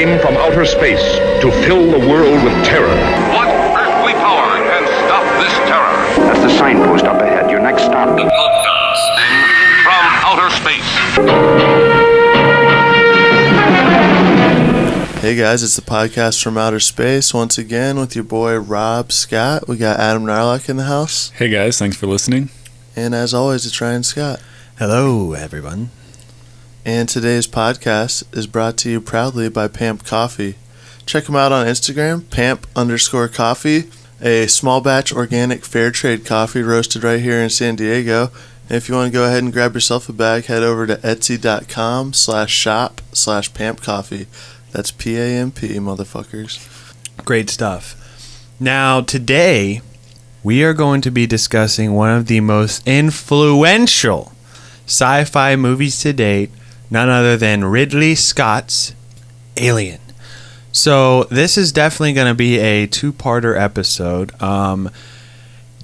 came from outer space to fill the world with terror. What earthly power can stop this terror? That's the signpost up ahead. Your next stop. The broadcasting from outer space. Hey guys, it's the podcast from outer space once again with your boy Rob Scott. We got Adam Narlock in the house. Hey guys, thanks for listening. And as always, it's Ryan Scott. Hello, everyone. And today's podcast is brought to you proudly by Pamp Coffee. Check them out on Instagram, pamp_coffee, a small batch organic fair trade coffee roasted right here in San Diego. And if you want to go ahead and grab yourself a bag, head over to etsy.com/shop/pampcoffee. That's PAMP, motherfuckers. Great stuff. Now, today, we are going to be discussing one of the most influential sci-fi movies to date, none other than Ridley Scott's Alien. So, this is definitely going to be a two-parter episode.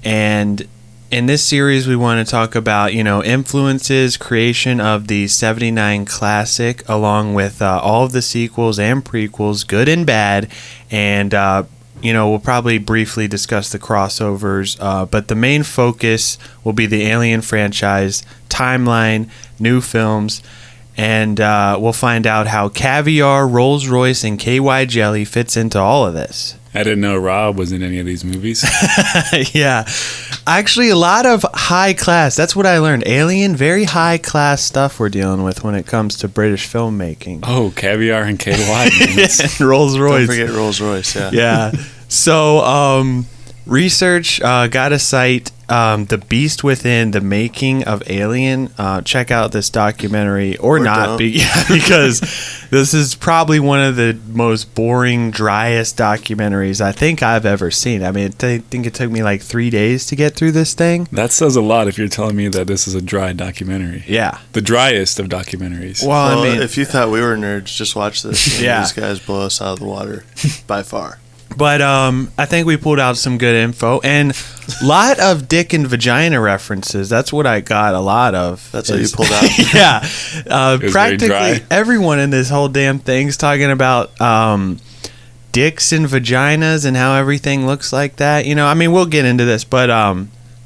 And in this series, we want to talk about, influences, creation of the 79 classic, along with all of the sequels and prequels, good and bad. And, we'll probably briefly discuss the crossovers. But the main focus will be the Alien franchise, timeline, new films. And we'll find out how caviar, Rolls-Royce, and KY jelly fits into all of this. I didn't know Rob was in any of these movies. Yeah. Actually, a lot of high class. That's what I learned. Alien, very high class stuff we're dealing with when it comes to British filmmaking. Oh, caviar and KY. And Rolls-Royce. Don't forget Rolls-Royce, yeah. Yeah. So, research got to cite The Beast Within, the making of Alien. Check out this documentary, or not, because this is probably one of the most boring, driest documentaries I think I've ever seen. I mean, I think it took me like 3 days to get through this thing. That says a lot if you're telling me that this is a dry documentary. Yeah. The driest of documentaries. Well, I mean, if you thought we were nerds, just watch this. Yeah. These guys blow us out of the water by far. But I think we pulled out some good info and a lot of dick and vagina references. That's what I got a lot of. That's what you pulled out? Yeah. was Practically very dry. everyone in this whole damn thing's talking about dicks and vaginas and how everything looks like that. We'll get into this, but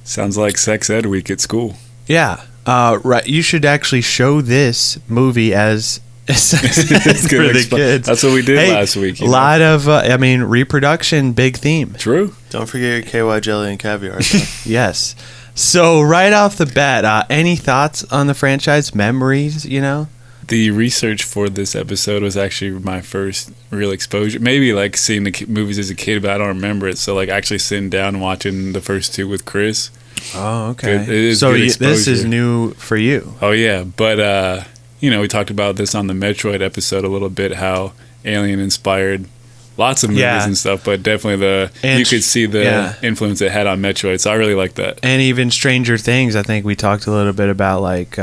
Sounds like sex ed week at school. yeah. Right. You should actually show this movie as for the kids. That's what we did last week. A lot of, reproduction, big theme. True. Don't forget your KY jelly and caviar. Though. Yes. So right off the bat, any thoughts on the franchise? Memories, The research for this episode was actually my first real exposure. Maybe like seeing the movies as a kid, but I don't remember it. So like actually sitting down and watching the first two with Chris. Oh, okay. It is so good this is exposure. new for you. Oh yeah, but we talked about this on the Metroid episode a little bit, how Alien inspired lots of movies and stuff, but definitely you could see the influence it had on Metroid, so I really like that. And even Stranger Things, I think we talked a little bit about like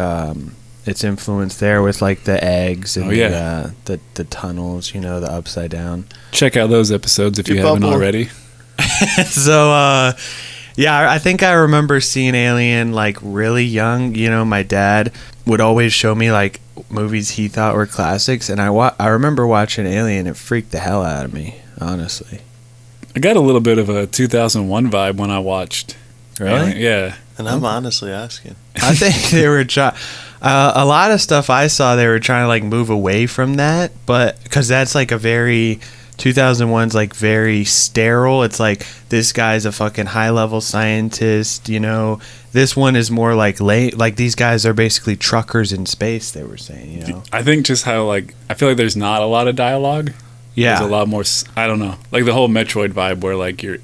its influence there with like the eggs and the tunnels, the upside down. Check out those episodes if you haven't already. So I think I remember seeing Alien like really young. My dad would always show me like movies he thought were classics, and I remember watching Alien. It freaked the hell out of me, honestly. I got a little bit of a 2001 vibe when I watched. Really? Alien. Yeah. And I'm honestly asking. I think they were a lot of stuff I saw. They were trying to like move away from that, but because that's like a very 2001's like very sterile. It's like this guy's a fucking high level scientist. This one is more like these guys are basically truckers in space. They were saying, I think just how I feel like there's not a lot of dialogue. Yeah, there's a lot more. I don't know, like the whole Metroid vibe, where like you're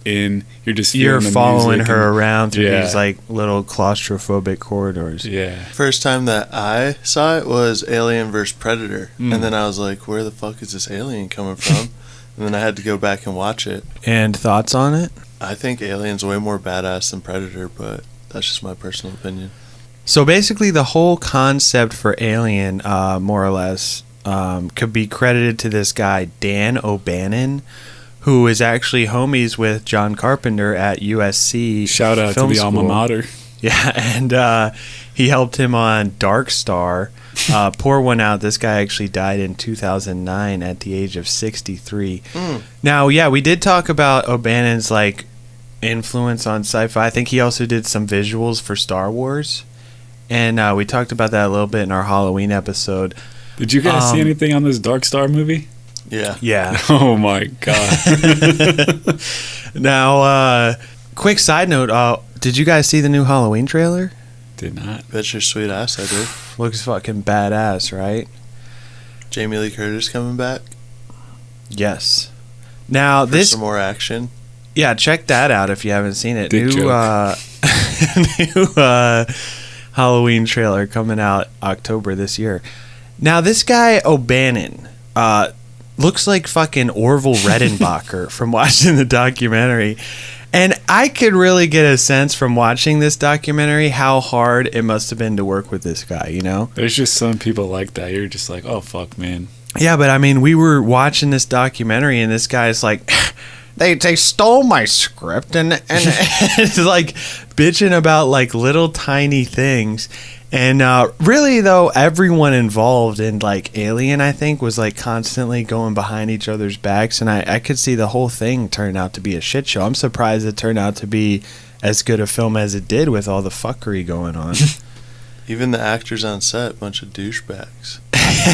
just following her around through these like little claustrophobic corridors. Yeah. First time that I saw it was Alien vs Predator, and then I was like, "Where the fuck is this alien coming from?" And then I had to go back and watch it. And thoughts on it? I think Alien's way more badass than Predator, but that's just my personal opinion. So basically, the whole concept for Alien, more or less, could be credited to this guy, Dan O'Bannon, who is actually homies with John Carpenter at USC. Shout out Film to the School. alma mater. Yeah, and he helped him on Dark Star. Pour one out. This guy actually died in 2009 at the age of 63. Now, yeah, we did talk about O'Bannon's like influence on sci-fi. I think he also did some visuals for Star Wars, and we talked about that a little bit in our Halloween episode. Did you guys see anything on this Dark Star movie? Yeah. Oh my god. Now, quick side note, did you guys see the new Halloween trailer? Did not. Bet your sweet ass I did. Looks fucking badass, right? Jamie Lee Curtis coming back. Yes. Now, For some more action. Yeah, check that out if you haven't seen it. Dick New Halloween trailer coming out October this year. Now, this guy O'Bannon looks like fucking Orville Redenbacher from watching the documentary. And I could really get a sense from watching this documentary how hard it must have been to work with this guy, you know? There's just some people like that. You're just like, oh, fuck, man. Yeah, but I mean, we were watching this documentary and this guy's like... They stole my script and it's like bitching about like little tiny things. And really though, everyone involved in like Alien, I think, was like constantly going behind each other's backs, and I could see the whole thing turn out to be a shit show. I'm surprised it turned out to be as good a film as it did with all the fuckery going on. Even the actors on set, bunch of douchebags.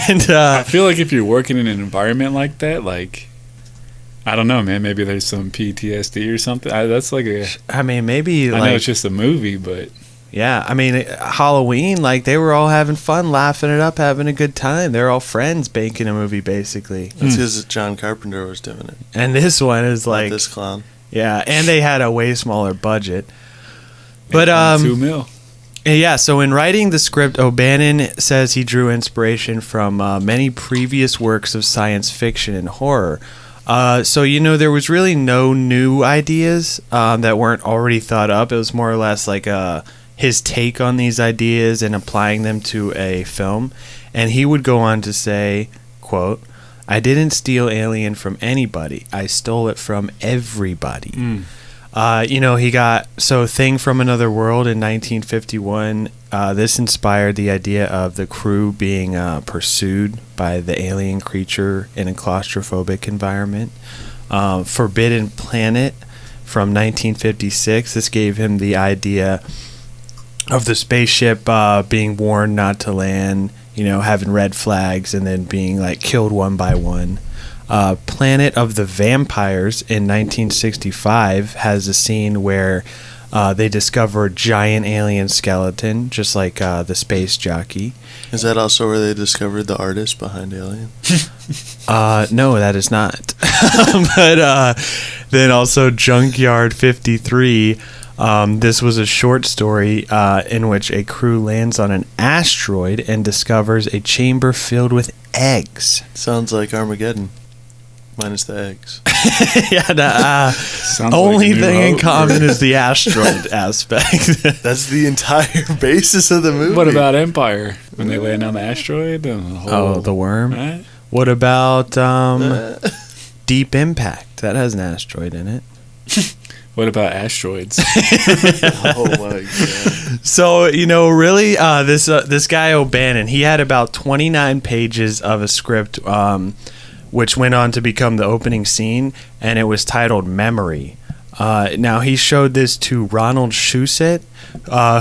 And I feel like if you're working in an environment like that, like, I don't know, man. Maybe there's some PTSD or something. That's like a. I mean, maybe. I like, know it's just a movie, but. Yeah, I mean, Halloween, like, they were all having fun, laughing it up, having a good time. They're all friends making a movie, basically. That's because John Carpenter was doing it. And this one is like. Not this clown. Yeah, and they had a way smaller budget. But, $2 million. Yeah, so in writing the script, O'Bannon says he drew inspiration from many previous works of science fiction and horror. So, you know, there was really no new ideas that weren't already thought up. It was more or less like his take on these ideas and applying them to a film. And he would go on to say, quote, "I didn't steal Alien from anybody. I stole it from everybody." You know, he got Thing from Another World in 1951. This inspired the idea of the crew being pursued by the alien creature in a claustrophobic environment. Forbidden Planet from 1956. This gave him the idea of the spaceship being warned not to land, you know, having red flags and then being like killed one by one. Planet of the Vampires in 1965 has a scene where they discover a giant alien skeleton, just like the space jockey. Is that also where they discovered the artist behind Alien? No, that is not. But then also Junkyard 53. This was a short story in which a crew lands on an asteroid and discovers a chamber filled with eggs. Sounds like Armageddon. Minus the eggs. Yeah, only like thing in common is the asteroid aspect. That's the entire basis of the movie. What about Empire? When they land on the asteroid? The worm? Right? What about Deep Impact? That has an asteroid in it. What about asteroids? Oh my god. So, you know, really, this guy O'Bannon, he had about 29 pages of a script, which went on to become the opening scene, and it was titled Memory. Now, he showed this to Ronald Shusett,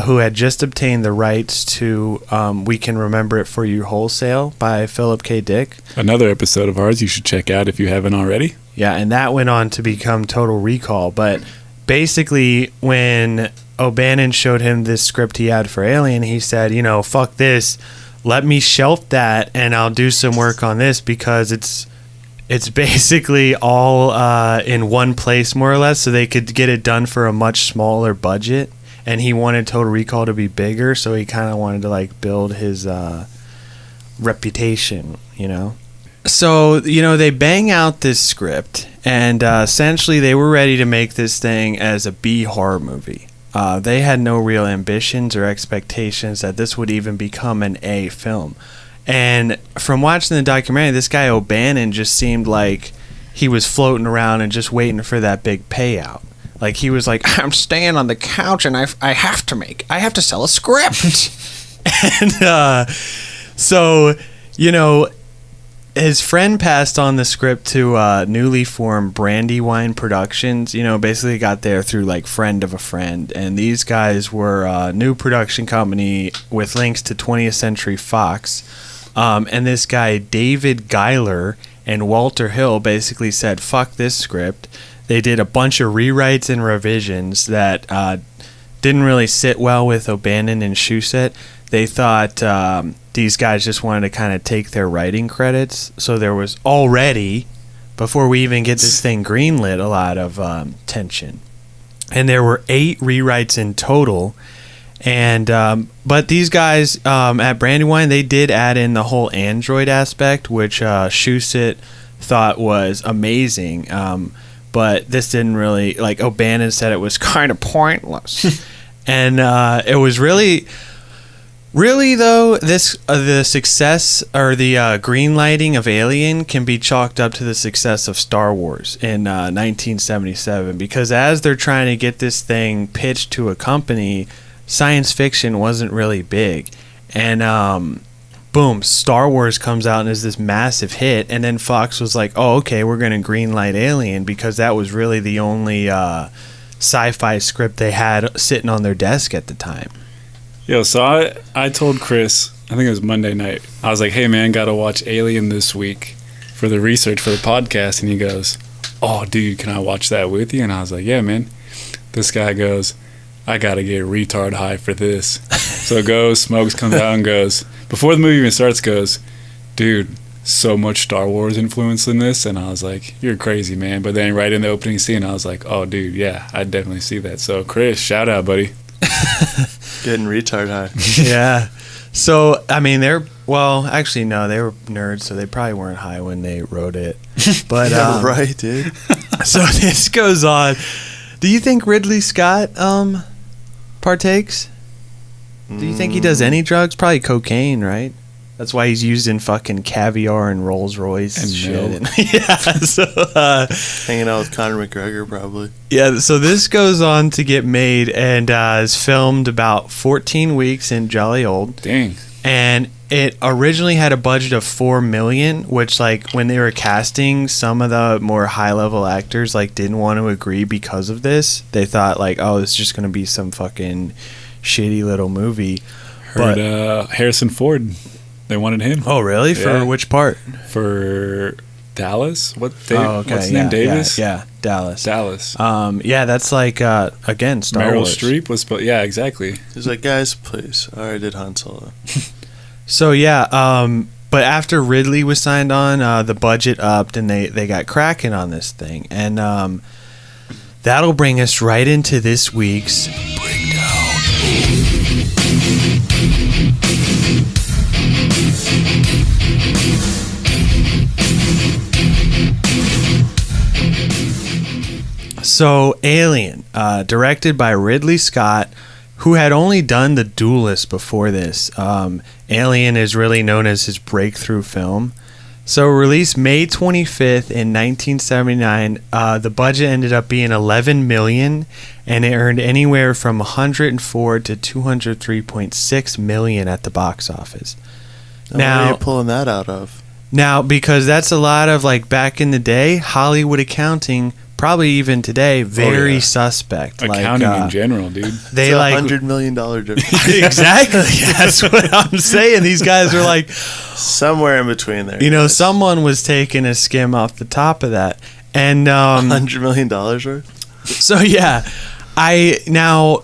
who had just obtained the rights to We Can Remember It For You Wholesale by Philip K. Dick. Another episode of ours you should check out if you haven't already. Yeah, and that went on to become Total Recall. But basically, when O'Bannon showed him this script he had for Alien, he said, you know, fuck this. Let me shelf that, and I'll do some work on this because it's basically all in one place, more or less, so they could get it done for a much smaller budget. And he wanted Total Recall to be bigger, so he kind of wanted to like build his reputation, you know. So, you know, they bang out this script, and essentially they were ready to make this thing as a B horror movie. They had no real ambitions or expectations that this would even become an A film. And from watching the documentary, this guy O'Bannon just seemed like he was floating around and just waiting for that big payout. Like, he was like, I'm staying on the couch and I have to sell a script. And So, his friend passed on the script to newly formed Brandywine Productions. Basically got there through like friend of a friend, and these guys were a new production company with links to 20th Century Fox. And this guy David Geiler and Walter Hill basically said, "Fuck this script." They did a bunch of rewrites and revisions that didn't really sit well with O'Bannon and Shusett. They thought these guys just wanted to kind of take their writing credits. So there was already, before we even get this thing greenlit, a lot of tension. And there were 8 rewrites in total. And but these guys at Brandywine, they did add in the whole android aspect, which Shusett thought was amazing. But this didn't really, like O'Bannon said, it was kind of pointless. And it was really though, this the success or the green lighting of Alien can be chalked up to the success of Star Wars in 1977, because as they're trying to get this thing pitched to a company, science fiction wasn't really big. And boom, Star Wars comes out and is this massive hit, and then Fox was like, oh, okay, we're going to green light Alien, because that was really the only sci-fi script they had sitting on their desk at the time. Yo, so I told Chris, I think it was Monday night, I was like, hey man, gotta watch Alien this week for the research for the podcast. And he goes, oh dude, can I watch that with you? And I was like, yeah man. This guy goes, I gotta get retard high for this. So goes, smokes, comes out and goes, before the movie even starts, goes, dude, so much Star Wars influence in this. And I was like, you're crazy, man. But then right in the opening scene, I was like, oh dude, yeah, I definitely see that. So Chris, shout out, buddy. Getting retard high. Yeah. So, I mean, actually, no, they were nerds, so they probably weren't high when they wrote it. But yeah, right, dude. So this goes on. Do you think Ridley Scott partakes? Do you think he does any drugs? Probably cocaine, right? That's why he's used in fucking caviar and Rolls Royce and shit. Yeah, so hanging out with Conor McGregor, probably. Yeah, so this goes on to get made and is filmed about 14 weeks in jolly old. Dang. And it originally had a budget of $4 million, which, like, when they were casting, some of the more high-level actors, like, didn't want to agree because of this. They thought, like, oh, it's just going to be some fucking shitty little movie. Heard Harrison Ford. They wanted him. Oh, really? For which part? For Dallas? What's his name? Davis? Yeah, Dallas. Yeah, that's like, again, Star Wars. Meryl Streep was... Yeah, exactly. He's like, guys, please. I already did Han Solo. So, yeah, but after Ridley was signed on, the budget upped and they got cracking on this thing. And that'll bring us right into this week's Breakdown. So, Alien, directed by Ridley Scott, who had only done The Duelist before this. Alien is really known as his breakthrough film. So, released May 25th in 1979, the budget ended up being $11 million, and it earned anywhere from $104 to $203.6 million at the box office. Now, where are you pulling that out of? Now, because that's a lot of, like, back in the day, Hollywood accounting, probably even today, very suspect. Accounting in general, dude. They it's $100 million difference. Exactly. That's what I'm saying. These guys are like... somewhere in between there. You know, someone was taking a skim off the top of that. And $100 million worth? So, yeah. Now,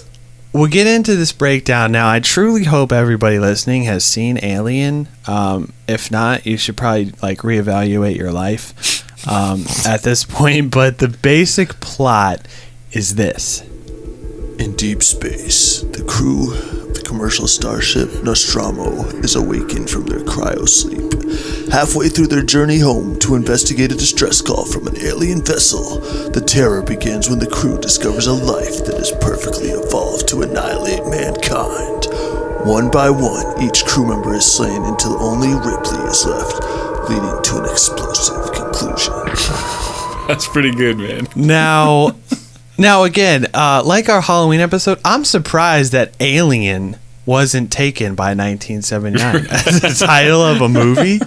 we'll get into this breakdown. Now, I truly hope everybody listening has seen Alien. If not, you should probably, like, reevaluate your life. At this point, but the basic plot is this. In deep space, the crew of the commercial starship Nostromo is awakened from their cryosleep. Halfway through their journey home to investigate a distress call from an alien vessel, the terror begins when the crew discovers a life that is perfectly evolved to annihilate mankind. One by one, each crew member is slain until only Ripley is left, leading to an explosive conclusion. That's pretty good, man. Now again, like our Halloween episode, I'm surprised that Alien wasn't taken by 1979 as the title of a movie.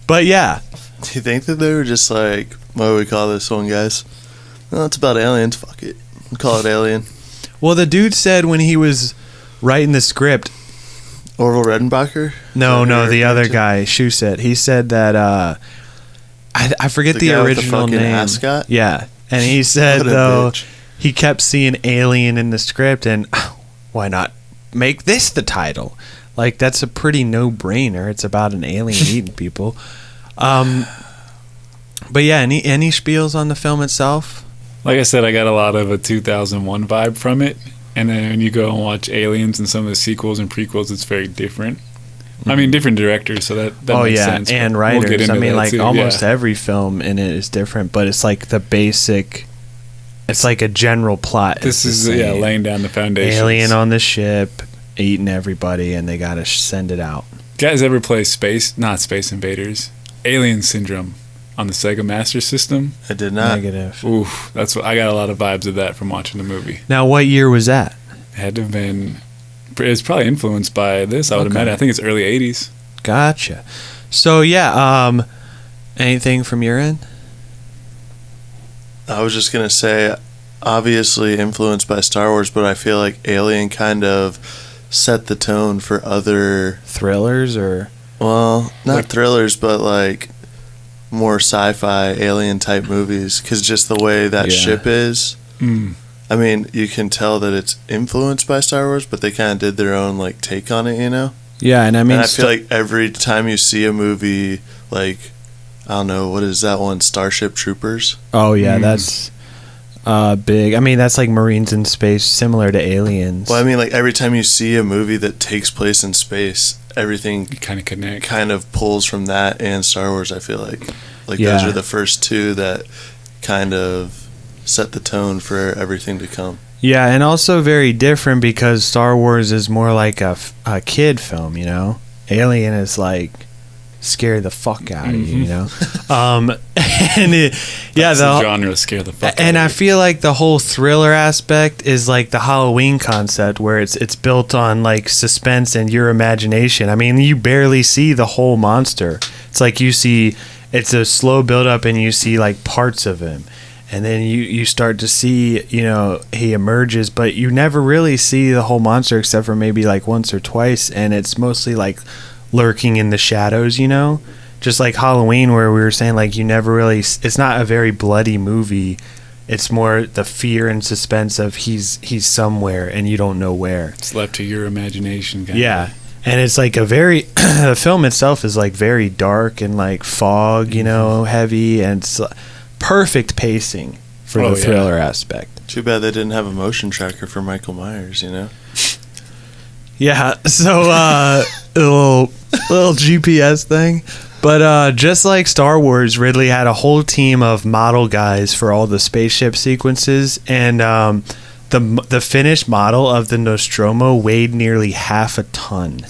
But yeah. Do you think that they were just like, what do we call this one, guys? No, it's about aliens. Fuck it. We'll call it Alien. Well, the dude said when he was writing the script. Orville Redenbacher? No, the other guy, Shusett. He said that, I forget the original with the name. Ascot? Yeah. And he said, though, he kept seeing Alien in the script, and why not make this the title? Like, that's a pretty no-brainer. It's about an alien eating people. But yeah, any spiels on the film itself? Like I said, I got a lot of a 2001 vibe from it. And then when you go and watch Aliens and some of the sequels and prequels, it's very different. I mean, different directors, so that makes sense. And writers. We'll get into that too, almost every film in it is different, but it's like the basic. It's like a general plot. This is laying down the foundation. Alien on the ship, eating everybody, and they gotta send it out. Guys, ever play not Space Invaders, Alien Syndrome on the Sega Master System? I did not. Negative. Oof, that's what I got a lot of vibes of that from watching the movie. Now, what year was that? It had to have been. It's probably influenced by this, I would imagine. I think it's early 80s. Gotcha. So, yeah, anything from your end? I was just going to say, obviously influenced by Star Wars, but I feel like Alien kind of set the tone for other... Thrillers, or... Well, not thrillers, but like more sci-fi alien-type movies, because just the way that ship is... I mean, you can tell that it's influenced by Star Wars, but they kind of did their own like take on it, you know? Yeah, and I mean, and I feel like every time you see a movie, like, I don't know, what is that one? Starship Troopers? Oh yeah, that's big. I mean, that's like Marines in space, similar to Aliens. Well, I mean, like every time you see a movie that takes place in space, everything kind of pulls from that and Star Wars. I feel like those are the first two that kind of set the tone for everything to come. Yeah, and also very different because Star Wars is more like a kid film, you know? Alien is like scare the fuck out of you, you know? And the genre scare the fuck out of you. And I feel like the whole thriller aspect is like the Halloween concept where it's built on like suspense and your imagination. I mean, you barely see the whole monster. It's like it's a slow build up and you see like parts of him. And then you start to see, you know, he emerges, but you never really see the whole monster except for maybe like once or twice, and it's mostly like lurking in the shadows, you know? Just like Halloween, where we were saying like you never really, it's not a very bloody movie. It's more the fear and suspense of he's somewhere and you don't know where. It's left to your imagination. Yeah. And it's like the film itself is like very dark and like fog, you know, heavy, and it's perfect pacing for the thriller aspect. Too bad they didn't have a motion tracker for Michael Myers, you know? Yeah, so a little GPS thing. But just like Star Wars, Ridley had a whole team of model guys for all the spaceship sequences, and the finished model of the Nostromo weighed nearly half a ton.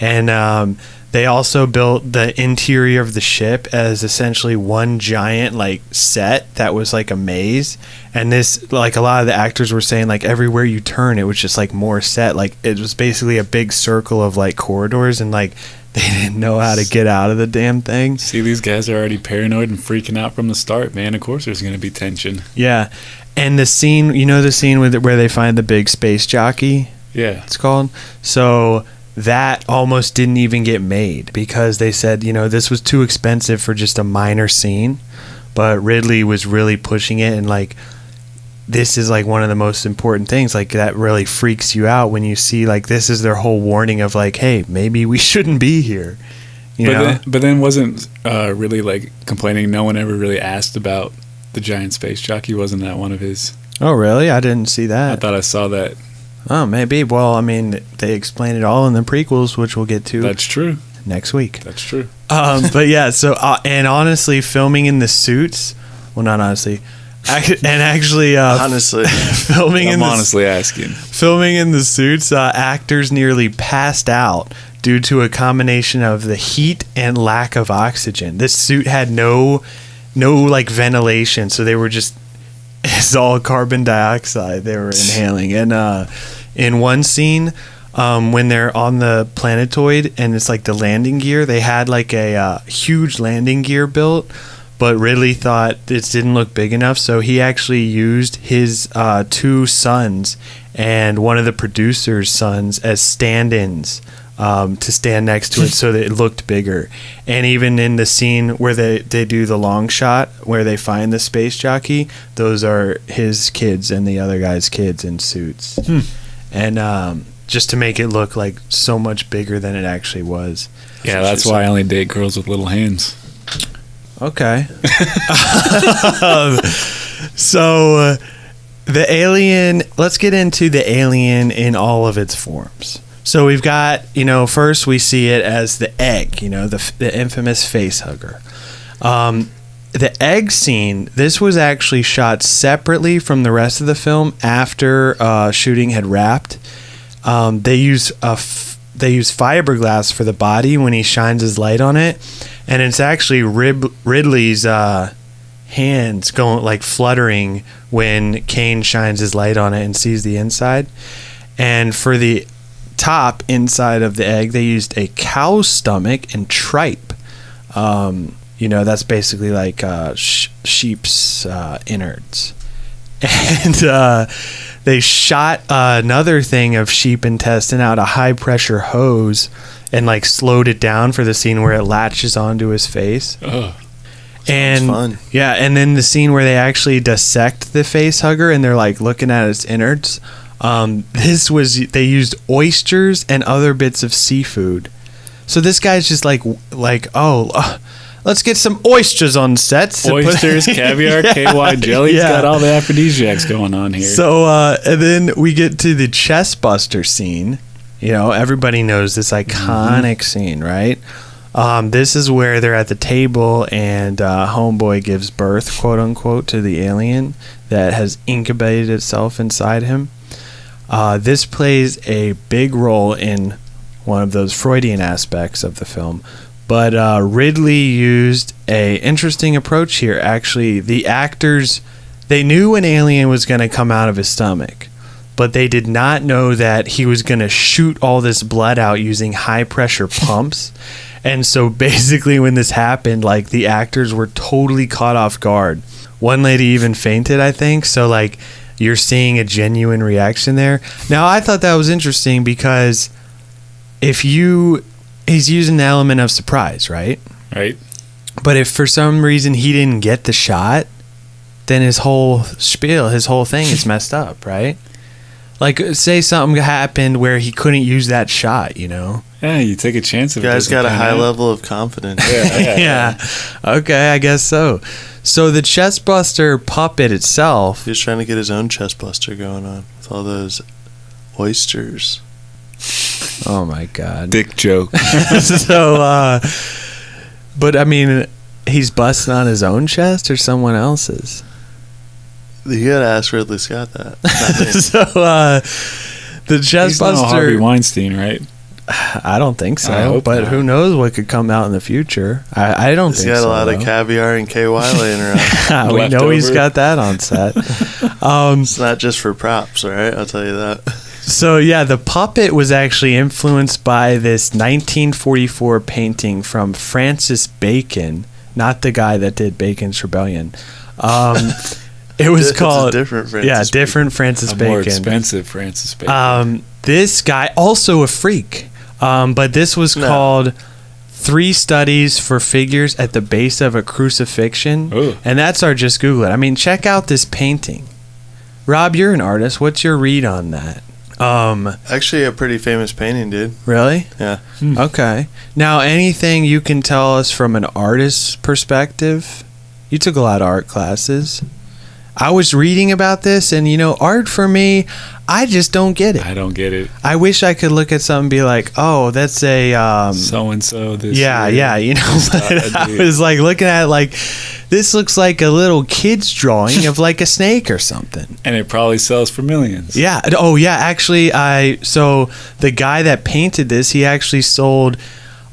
And they also built the interior of the ship as essentially one giant like set that was like a maze. And this, like, a lot of the actors were saying, like, everywhere you turn it was just like more set. Like, it was basically a big circle of like corridors, and like they didn't know how to get out of the damn thing. See, these guys are already paranoid and freaking out from the start, man. Of course there's going to be tension. Yeah. And the scene, you know, the scene where they find the big space jockey? Yeah. It's called. So that almost didn't even get made because they said, you know, this was too expensive for just a minor scene. But Ridley was really pushing it, and like, this is like one of the most important things. Like, that really freaks you out when you see like this is their whole warning of like, hey, maybe we shouldn't be here. But then wasn't really like complaining. No one ever really asked about the giant space jockey. Wasn't that one of his? Oh, really? I didn't see that. I thought I saw that. Oh, maybe. Well, I mean, they explain it all in the prequels, which we'll get to. That's true. Next week. That's true. But yeah, so and honestly, filming in the suits. Well, not honestly. Honestly, filming in the suits, actors nearly passed out due to a combination of the heat and lack of oxygen. This suit had no like ventilation, so they were just, it's all carbon dioxide they were inhaling. And in one scene, when they're on the planetoid and it's like the landing gear, they had like a huge landing gear built, but Ridley thought it didn't look big enough, so he actually used his 2 sons and one of the producer's sons as stand-ins to stand next to it so that it looked bigger. And even in the scene where they do the long shot where they find the space jockey, those are his kids and the other guy's kids in suits. And just to make it look like so much bigger than it actually was. Yeah, that's why I only date girls with little hands. Okay. So the alien, let's get into the alien in all of its forms. So we've got, first we see it as the egg, the infamous face hugger. The egg scene, this was actually shot separately from the rest of the film after shooting had wrapped. They use fiberglass for the body when he shines his light on it, and it's actually Ridley's hands going like fluttering when Kane shines his light on it and sees the inside. And for the top inside of the egg, they used a cow's stomach and tripe. That's basically like sheep's innards. And they shot another thing of sheep intestine out a high pressure hose and like slowed it down for the scene where it latches onto his face. And fun. Yeah, and then the scene where they actually dissect the face hugger and they're like looking at its innards. They used oysters and other bits of seafood. So this guy's just like let's get some oysters on set. Oysters, caviar, KY jelly. He's got all the aphrodisiacs going on here. So, and then we get to the chest buster scene. Everybody knows this iconic scene, right? This is where they're at the table and Homeboy gives birth, quote unquote, to the alien that has incubated itself inside him. This plays a big role in one of those Freudian aspects of the film. But Ridley used a interesting approach here. Actually, the actors, they knew an alien was going to come out of his stomach, but they did not know that he was going to shoot all this blood out using high pressure pumps. And so basically when this happened, like the actors were totally caught off guard. One lady even fainted, I think. So like you're seeing a genuine reaction there. Now I thought that was interesting because he's using the element of surprise, right? Right. But if for some reason he didn't get the shot, then his whole spiel, his whole thing is messed up, right? Like, say something happened where he couldn't use that shot, Yeah, you take a chance. You guys got a high level of confidence. Yeah. Okay, I guess so. So the chestbuster puppet itself... He's trying to get his own chestbuster going on with all those oysters. Oh my God. Dick joke. So, but I mean, he's busting on his own chest or someone else's? You gotta ask Ridley Scott that. So, the chestbuster. He's no Harvey Weinstein, right? I don't think so, but not. Who knows what could come out in the future? I don't think so. He's got a lot of caviar and KY laying around. We know he's got that on set. It's not just for props, all right? I'll tell you that. So, yeah, the puppet was actually influenced by this 1944 painting from Francis Bacon, not the guy that did Bacon's Rebellion. It was called... different Francis different Francis Bacon. More expensive Francis Bacon. This guy, also a freak, but this was called 3 Studies for Figures at the Base of a Crucifixion. Ooh. And that's our just Google it. I mean, check out this painting. Rob, you're an artist. What's your read on that? Actually, a pretty famous painting, dude. Really? Yeah. Okay. Now, anything you can tell us from an artist's perspective? You took a lot of art classes. I was reading about this, and art for me, I just don't get it. I don't get it. I wish I could look at something and be like, oh, that's a so and so. This yeah, year. I was like looking at it like this looks like a little kid's drawing of like a snake or something. And it probably sells for millions. Yeah. Oh yeah. Actually, so the guy that painted this, he actually sold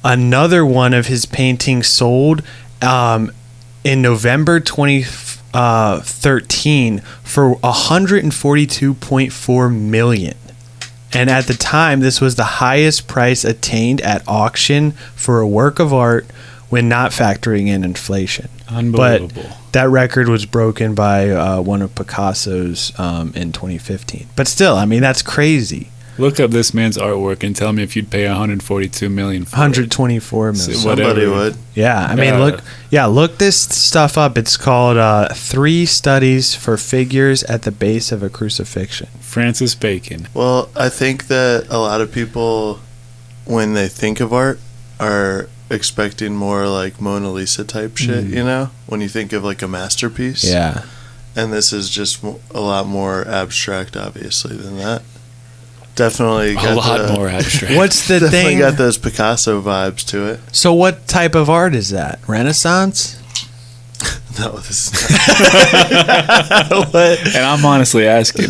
another one of his paintings sold in November 2013 for $142.4 million. And at the time, this was the highest price attained at auction for a work of art when not factoring in inflation. Unbelievable. But that record was broken by one of Picasso's in 2015. But still, I mean, that's crazy. Look up this man's artwork and tell me if you'd pay $142 million for 124 million. Somebody would. Yeah, I mean, look this stuff up. It's called 3 Studies for Figures at the Base of a Crucifixion. Francis Bacon. Well, I think that a lot of people, when they think of art, are expecting more like Mona Lisa type shit, you know? When you think of like a masterpiece. Yeah. And this is just a lot more abstract, obviously, than that. Definitely got a lot more abstract. What's the definitely thing? got those Picasso vibes to it. So what type of art is that? Renaissance? No, this is not. What? And I'm honestly asking.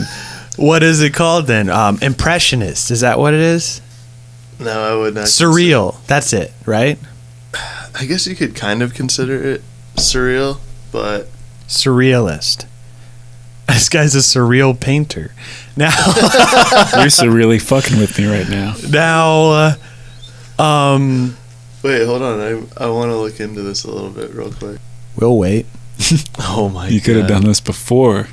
What is it called then? Impressionist. Is that what it is? No, I would not. Surreal. That's it, right? I guess you could kind of consider it surreal, but... Surrealist. This guy's a surreal painter. Now... You're surreally fucking with me right now. Now, Wait, hold on. I want to look into this a little bit real quick. we'll wait. Oh my god. You could have done this before.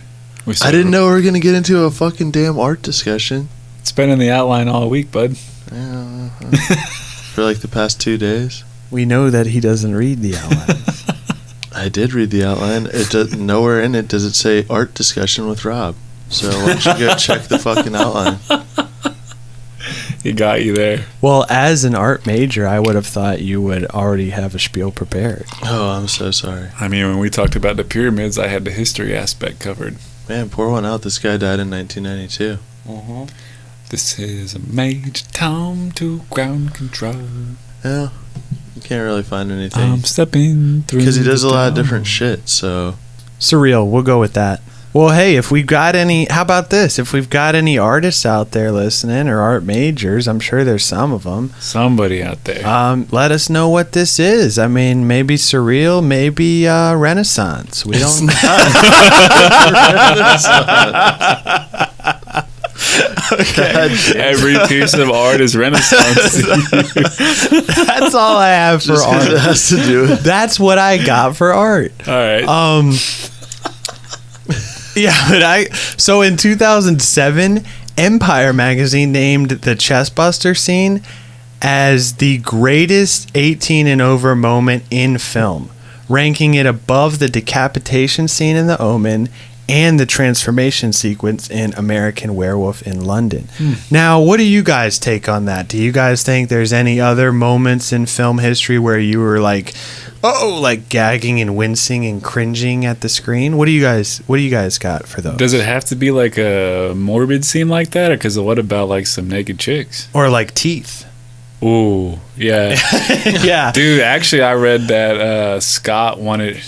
I didn't know we were going to get into a fucking damn art discussion. It's been in the outline all week, bud. Yeah, for like the past 2 days. We know that he doesn't read the outlines. I did read the outline. It does, nowhere in it does it say art discussion with Rob. So why don't you go check the fucking outline? He got you there. Well, as an art major, I would have thought you would already have a spiel prepared. Oh, I'm so sorry. I mean, when we talked about the pyramids, I had the history aspect covered. Man, pour one out. This guy died in 1992. This is a major time to ground control. Yeah, you can't really find anything. I'm stepping through. Because he does a lot of the different shit, so... Surreal. We'll go with that. Well, hey, if we've got any... How about this? If we've got any artists out there listening or art majors, I'm sure there's some of them. Somebody out there. Let us know what this is. I mean, maybe surreal, maybe Renaissance. We don't know. Okay. Every piece of art is Renaissance. That's all I have for Just 'cause art. it has to do with... That's what I got for art. All right. Yeah, but so in 2007, Empire magazine named the chestbuster scene as the greatest 18 and over moment in film, ranking it above the decapitation scene in The Omen and the transformation sequence in American Werewolf in London. Now, what do you guys take on that? Do you guys think there's any other moments in film history where you were like, oh, like gagging and wincing and cringing at the screen? What do you guys got for those? Does it have to be like a morbid scene like that? Or because what about like some naked chicks? Or like teeth? Ooh, yeah. Yeah. Dude, actually, I read that Scott wanted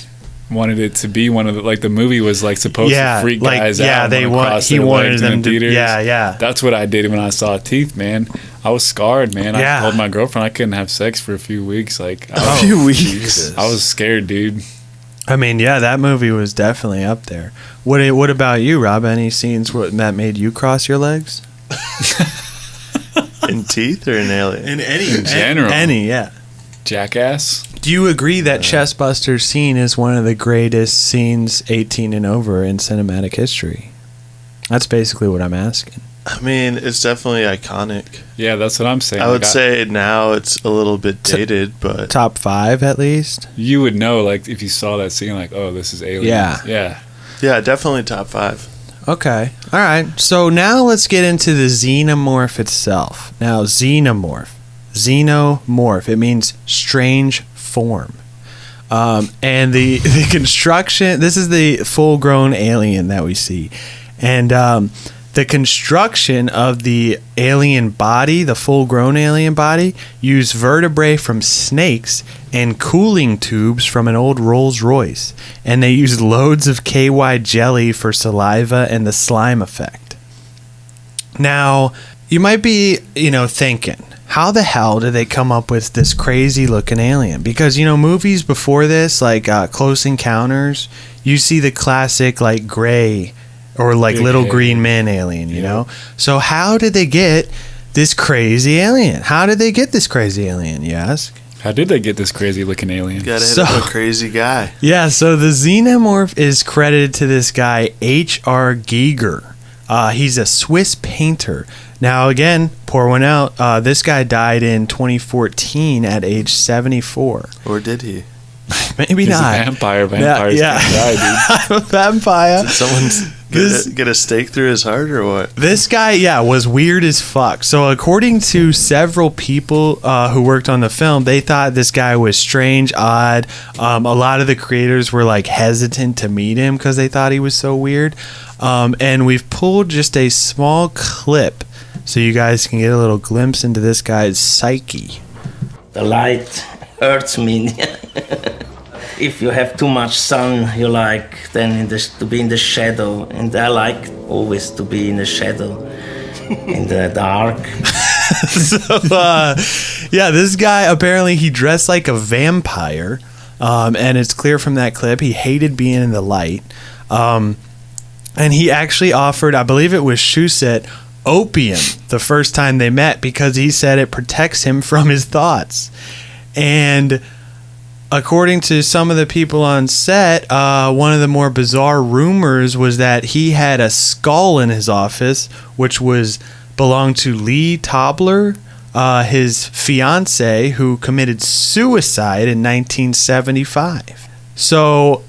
it to be one of the, like, the movie was like supposed to freak guys out. Yeah, he wanted them to. Yeah. That's what I did when I saw teeth, man. I was scarred, man. I told my girlfriend I couldn't have sex for a few weeks. Like a few weeks. I was scared, dude. I mean, yeah, that movie was definitely up there. What about you, Rob? Any scenes that made you cross your legs? In Teeth or in Alien? In any. In general. Any, yeah. Jackass. Do you agree that Chestbuster's scene is one of the greatest scenes 18 and over in cinematic history? That's basically what I'm asking. I mean, it's definitely iconic. Yeah, that's what I'm saying. I would say now it's a little bit dated, but... Top 5 at least? You would know, like, if you saw that scene, like, oh, this is Alien. Yeah. Yeah, definitely top 5. Okay. All right. So now let's get into the xenomorph itself. Now, xenomorph. It means strange form. And the construction, this is the full-grown alien that we see. And the construction of the alien body, the full-grown alien body, used vertebrae from snakes and cooling tubes from an old Rolls Royce. And they used loads of KY jelly for saliva and the slime effect. Now, you might be, thinking, how the hell did they come up with this crazy-looking alien? Because, movies before this, like Close Encounters, you see the classic, like, gray or like little green man alien, you know? So how did they get this crazy alien? How did they get this crazy alien, you ask? How did they get this crazy looking alien? Gotta hit up a crazy guy. Yeah, so the xenomorph is credited to this guy, H.R. Giger. He's a Swiss painter. Now, again, pour one out. This guy died in 2014 at age 74. Or did he? Maybe He's not. A vampire. Vampires yeah. can die, dude. I'm a vampire. Did someone get a stake through his heart or what? This guy, was weird as fuck. So according to several people who worked on the film, they thought this guy was strange, odd. A lot of the creators were like hesitant to meet him because they thought he was so weird. And we've pulled just a small clip so you guys can get a little glimpse into this guy's psyche. The light hurts me. If you have too much sun, you like then to be in the shadow, and I like always to be in the shadow, in the dark. So, this guy apparently he dressed like a vampire, and it's clear from that clip he hated being in the light, and he actually offered, I believe it was Shusett, opium the first time they met because he said it protects him from his thoughts. And according to some of the people on set, one of the more bizarre rumors was that he had a skull in his office, which belonged to Lee Tobler, his fiance, who committed suicide in 1975. So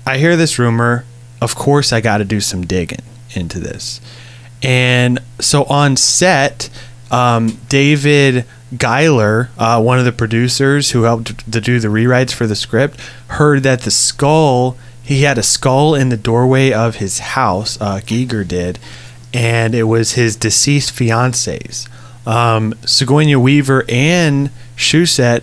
I hear this rumor. Of course, I got to do some digging into this. And so on set, David Geiler, one of the producers who helped to do the rewrites for the script, heard that he had a skull in the doorway of his house, Giger did, and it was his deceased fiance's. Sigourney Weaver and Shusett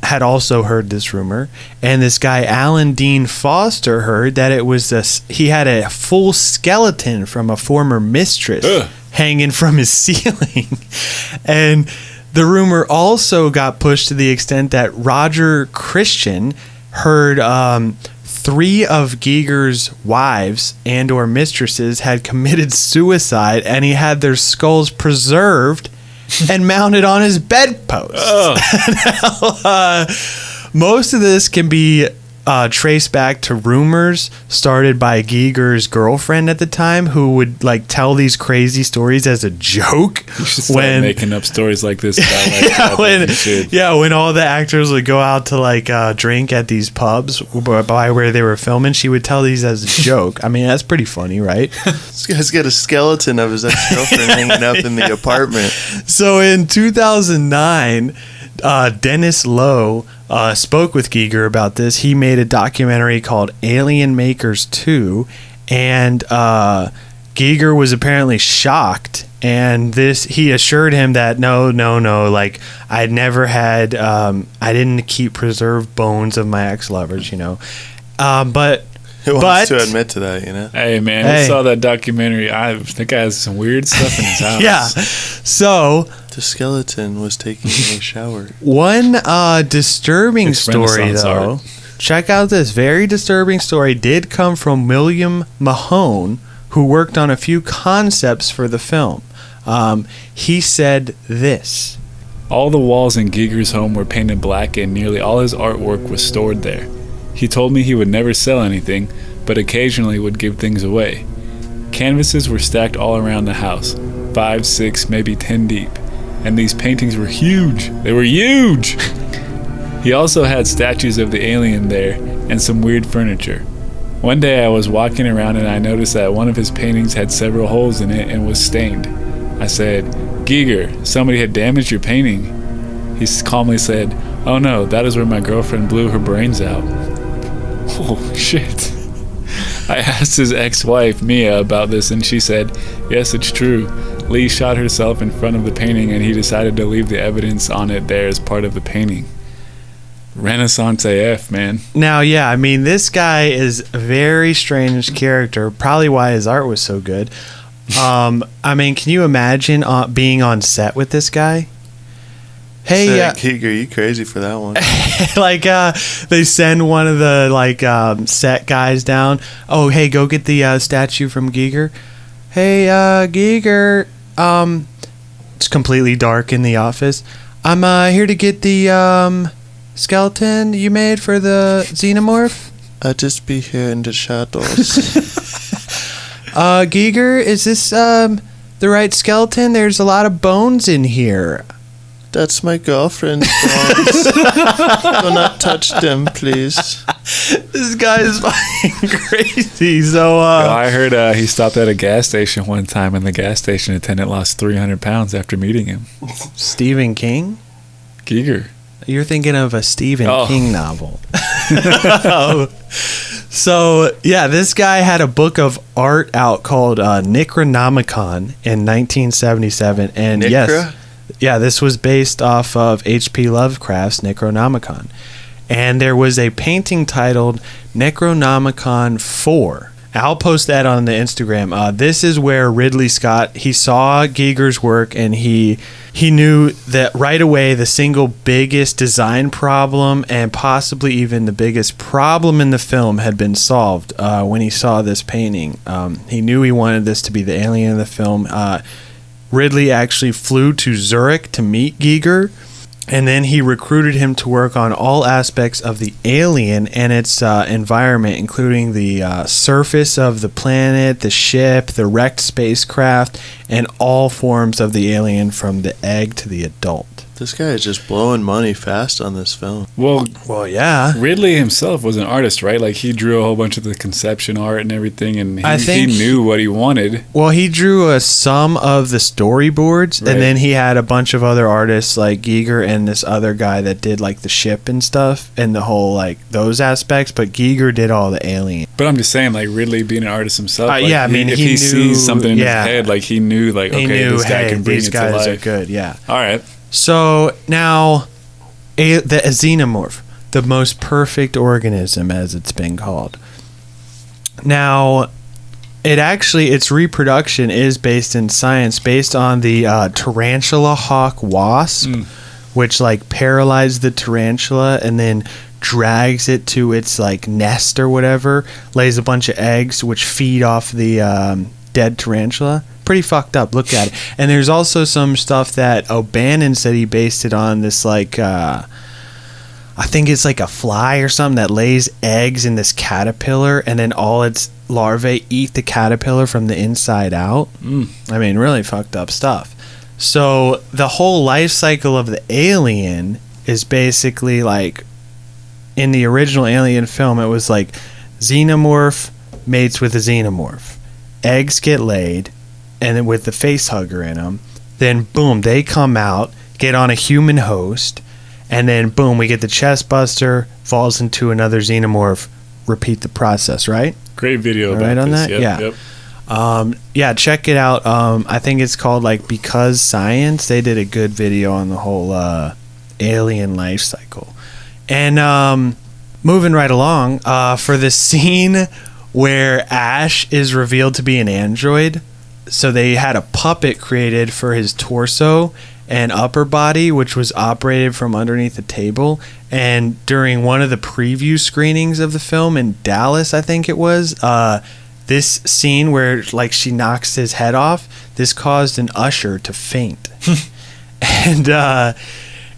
had also heard this rumor, and this guy Alan Dean Foster heard that it was he had a full skeleton from a former mistress hanging from his ceiling. And the rumor also got pushed to the extent that Roger Christian heard 3 of Giger's wives and or mistresses had committed suicide, and he had their skulls preserved and mounted on his bedpost. Now, most of this can be traced back to rumors started by Giger's girlfriend at the time, who would like tell these crazy stories as a joke. You should start making up stories like this about when all the actors would go out to like drink at these pubs by where they were filming, she would tell these as a joke. I mean, that's pretty funny, right? This guy's got a skeleton of his ex-girlfriend hanging up in the apartment. So in 2009, Dennis Lowe spoke with Giger about this. He made a documentary called Alien Makers 2, and Giger was apparently shocked, and he assured him that no, like I'd never had, I didn't keep preserved bones of my ex-lovers, but Who wants to admit to that, Hey, man, I saw that documentary. I think I has some weird stuff in his house. Yeah. So the skeleton was taking a shower. One disturbing story, though. Art. Check out this very disturbing story. Did come from William Mahone, who worked on a few concepts for the film. He said this. All the walls in Giger's home were painted black, and nearly all his artwork was stored there. He told me he would never sell anything, but occasionally would give things away. Canvases were stacked all around the house, 5, 6, maybe 10 deep, and these paintings were huge. They were huge! He also had statues of the alien there and some weird furniture. One day I was walking around and I noticed that one of his paintings had several holes in it and was stained. I said, "Giger, somebody had damaged your painting." He calmly said, "Oh no, that is where my girlfriend blew her brains out." Oh shit. I asked his ex-wife, Mia, about this, and she said, "Yes, it's true. Lee shot herself in front of the painting, and he decided to leave the evidence on it there as part of the painting." Renaissance AF, man. Now, yeah, I mean, this guy is a very strange character, probably why his art was so good. I mean, can you imagine being on set with this guy? hey, Giger, you crazy for that one? Like, they send one of the like set guys down. Oh, hey, go get the statue from Giger. Hey, Giger. It's completely dark in the office. I'm here to get the skeleton you made for the xenomorph. I'll just be here in the shadows. Giger, is this the right skeleton? There's a lot of bones in here. That's my girlfriend's bones. Do not touch them, please. This guy is fucking crazy. So, I heard he stopped at a gas station one time, and the gas station attendant lost 300 pounds after meeting him. Stephen King? Giger. You're thinking of a Stephen King novel. So, yeah, this guy had a book of art out called Necronomicon in 1977. And yes, this was based off of H.P. Lovecraft's Necronomicon. And there was a painting titled Necronomicon 4. I'll post that on the Instagram. This is where Ridley Scott, he saw Giger's work, and he knew that right away the single biggest design problem and possibly even the biggest problem in the film had been solved when he saw this painting. He knew he wanted this to be the alien in the film. Ridley actually flew to Zurich to meet Giger, and then he recruited him to work on all aspects of the alien and its environment, including the surface of the planet, the ship, the wrecked spacecraft, and all forms of the alien from the egg to the adult. This guy is just blowing money fast on this film. Well, yeah. Ridley himself was an artist, right? Like, he drew a whole bunch of the conception art and everything, and he knew what he wanted. Well, he drew some of the storyboards, right. And then he had a bunch of other artists like Giger and this other guy that did like the ship and stuff and the whole like those aspects. But Giger did all the alien. But I'm just saying, like, Ridley being an artist himself. Like, yeah, I mean, if he sees something in his head, like, he knew, like, okay, this guy can bring it to life. These guys are good. Yeah. All right. So now, the xenomorph, the most perfect organism, as it's been called. Now, its reproduction is based in science, based on the tarantula hawk wasp, which like paralyzed the tarantula and then drags it to its like nest or whatever, lays a bunch of eggs which feed off the dead tarantula. Pretty fucked up. Look at it. And there's also some stuff that O'Bannon said he based it on this like I think it's like a fly or something that lays eggs in this caterpillar, and then all its larvae eat the caterpillar from the inside out. I mean, really fucked up stuff. So the whole life cycle of the alien is basically like, in the original Alien film, it was like xenomorph mates with a xenomorph, eggs get laid, and then with the face hugger in them, then boom, they come out, get on a human host, and then boom, we get the chest buster, falls into another xenomorph, repeat the process, right? Great video about right on this. that. Yep. Yeah, check it out. I think it's called like Because Science. They did a good video on the whole alien life cycle. And moving right along, for the scene where Ash is revealed to be an android, so they had a puppet created for his torso and upper body, which was operated from underneath the table. And during one of the preview screenings of the film in Dallas, I think it was, this scene where like she knocks his head off, this caused an usher to faint. And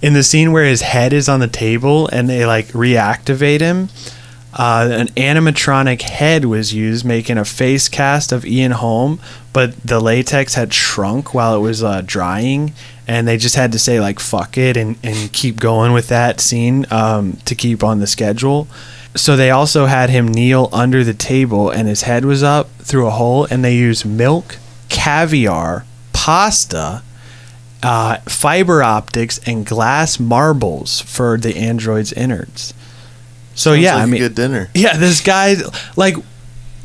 in the scene where his head is on the table and they like reactivate him, an animatronic head was used, making a face cast of Ian Holm, but the latex had shrunk while it was drying, and they just had to say like fuck it and keep going with that scene to keep on the schedule. So they also had him kneel under the table and his head was up through a hole, and they used milk, caviar, pasta, fiber optics, and glass marbles for the android's innards. So sounds yeah, like I mean, a good dinner. Yeah, this guy, like,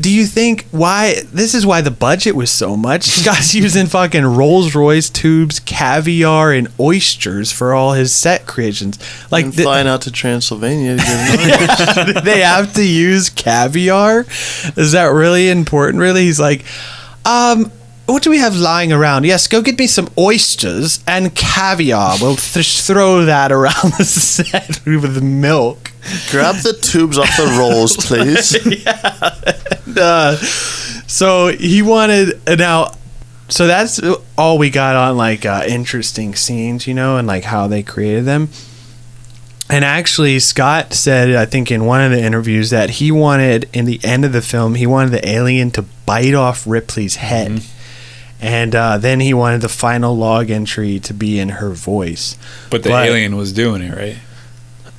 do you think this is why the budget was so much? This guy's using fucking Rolls-Royce tubes, caviar, and oysters for all his set creations. Like, flying out to Transylvania to get an they have to use caviar? Is that really important? Really? He's like, what do we have lying around? Yes, go get me some oysters and caviar. We'll throw that around the set with the milk. Grab the tubes off the rolls, please. Yeah. So he wanted now. So that's all we got on like interesting scenes, and like how they created them. And actually, Scott said, I think in one of the interviews, that he wanted, in the end of the film, he wanted the alien to bite off Ripley's head. Mm-hmm. And then he wanted the final log entry to be in her voice. But the alien was doing it, right?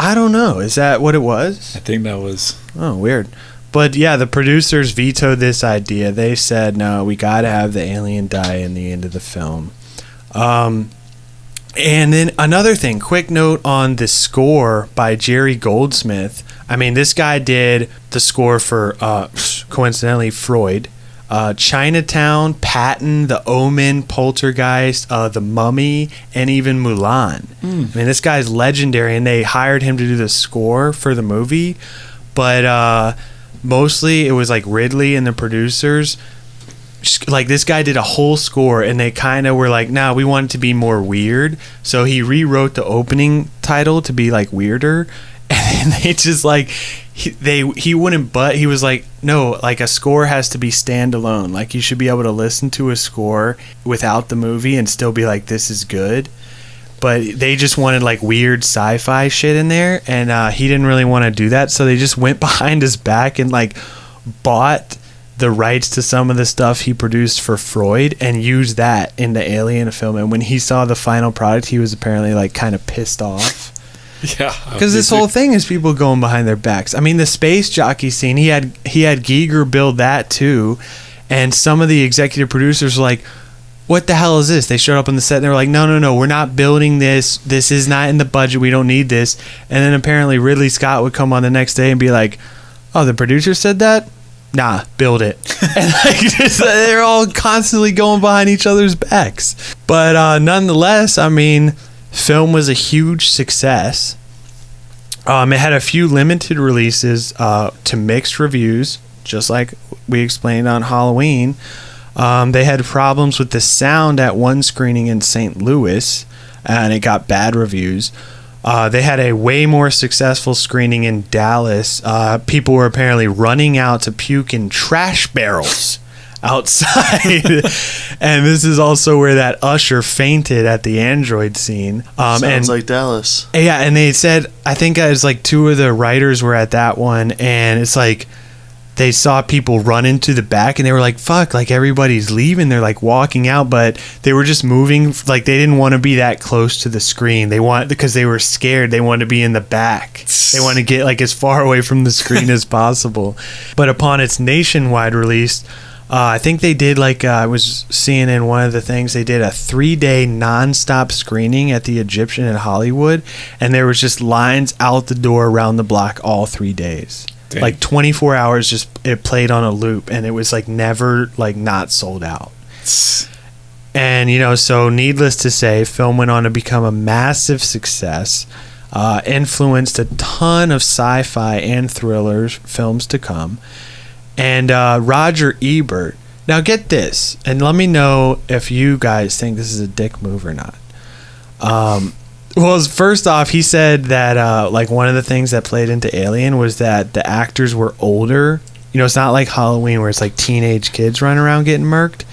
I don't know. Is that what it was? I think that was. Oh, weird. But yeah, the producers vetoed this idea. They said, no, we got to have the alien die in the end of the film. And then another thing, quick note on the score by Jerry Goldsmith. I mean, this guy did the score for, coincidentally, Freud, Chinatown, Patton, The Omen, Poltergeist, The Mummy, and even Mulan. I mean, this guy's legendary, and they hired him to do the score for the movie. But mostly it was like Ridley and the producers. Like, this guy did a whole score, and they kind of were like, nah, we want it to be more weird. So he rewrote the opening title to be like weirder, and they just like he wouldn't, but he was like, no, like a score has to be standalone. Like, you should be able to listen to a score without the movie and still be like, this is good. But they just wanted like weird sci-fi shit in there, and he didn't really want to do that, so they just went behind his back and like bought the rights to some of the stuff he produced for Freud and used that in the Alien film. And when he saw the final product, he was apparently like kind of pissed off. Yeah, because this whole thing is people going behind their backs. I mean, the space jockey scene, he had Giger build that too, and some of the executive producers were like, what the hell is this? They showed up on the set and they were like, no, we're not building this. This is not in the budget. We don't need this. And then apparently Ridley Scott would come on the next day and be like, oh, the producer said that? Nah, build it. And like, they're all constantly going behind each other's backs. But nonetheless, I mean, film was a huge success. It had a few limited releases to mixed reviews, just like we explained on Halloween. They had problems with the sound at one screening in St. Louis, and it got bad reviews. They had a way more successful screening in Dallas. People were apparently running out to puke in trash barrels outside. And this is also where that usher fainted at the android scene. Sounds like Dallas. Yeah, and they said, I think it was like two of the writers were at that one, and it's like they saw people run into the back and they were like, fuck, like everybody's leaving. They're like walking out, but they were just moving. Like, they didn't want to be that close to the screen. Because they were scared. They wanted to be in the back. They want to get like as far away from the screen as possible. But upon its nationwide release, I think they did like, I was seeing in one of the things, they did a 3-day nonstop screening at the Egyptian in Hollywood. And there was just lines out the door around the block all 3 days. Dang. Like 24 hours, just it played on a loop, and it was like never like not sold out. And so needless to say, film went on to become a massive success, influenced a ton of sci-fi and thrillers films to come. And Roger Ebert, now get this, and let me know if you guys think this is a dick move or not. Well, first off, he said that like one of the things that played into Alien was that the actors were older. It's not like Halloween where it's like teenage kids running around getting murked.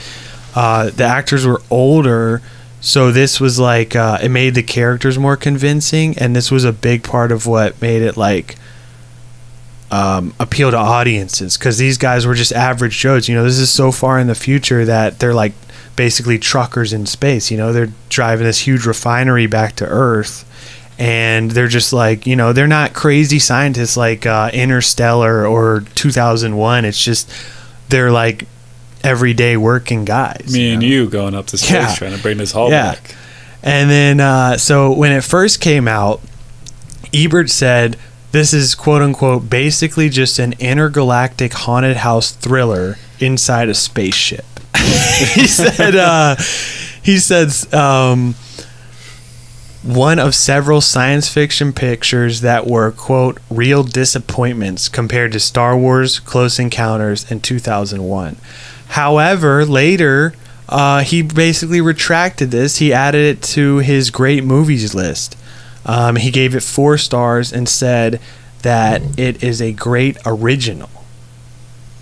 The actors were older, so this was like it made the characters more convincing, and this was a big part of what made it like appeal to audiences, because these guys were just average Joes. This is so far in the future that they're like basically truckers in space. They're driving this huge refinery back to Earth, and they're just like, they're not crazy scientists like Interstellar or 2001. It's just they're like everyday working guys. Me and you going up to space trying to bring this haul back. And then so when it first came out, Ebert said this is quote unquote basically just an intergalactic haunted house thriller inside a spaceship. He said one of several science fiction pictures that were, quote, real disappointments compared to Star Wars, Close Encounters, and 2001. However, later, he basically retracted this. He added it to his great movies list. He gave it 4 stars and said that it is a great original.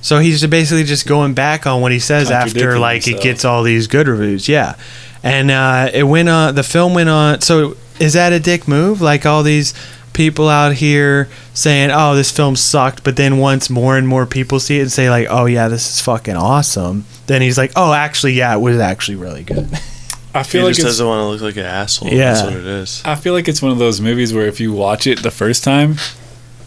So he's basically just going back on what he says after like it gets all these good reviews. Yeah. And it went on, the film went on. So is that a dick move? Like all these people out here saying, oh, this film sucked, but then once more and more people see it and say like, oh yeah, this is fucking awesome, then he's like, oh, actually, yeah, it was actually really good. I feel he like just doesn't want to look like an asshole. Yeah. That's what it is. I feel like it's one of those movies where if you watch it the first time,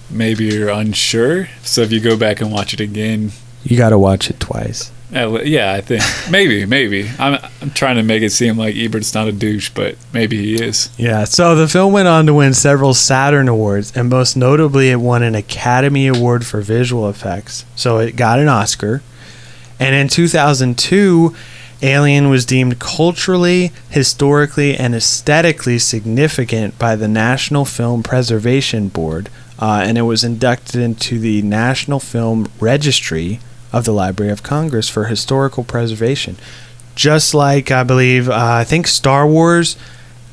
maybe you're unsure. So if you go back and watch it again, you got to watch it twice. Yeah, I think maybe. I'm trying to make it seem like Ebert's not a douche, but maybe he is. Yeah. So the film went on to win several Saturn Awards, and most notably, it won an Academy Award for visual effects. So it got an Oscar. And in 2002, Alien was deemed culturally, historically, and aesthetically significant by the National Film Preservation Board, and it was inducted into the National Film Registry of the Library of Congress for historical preservation. Just like, I think Star Wars,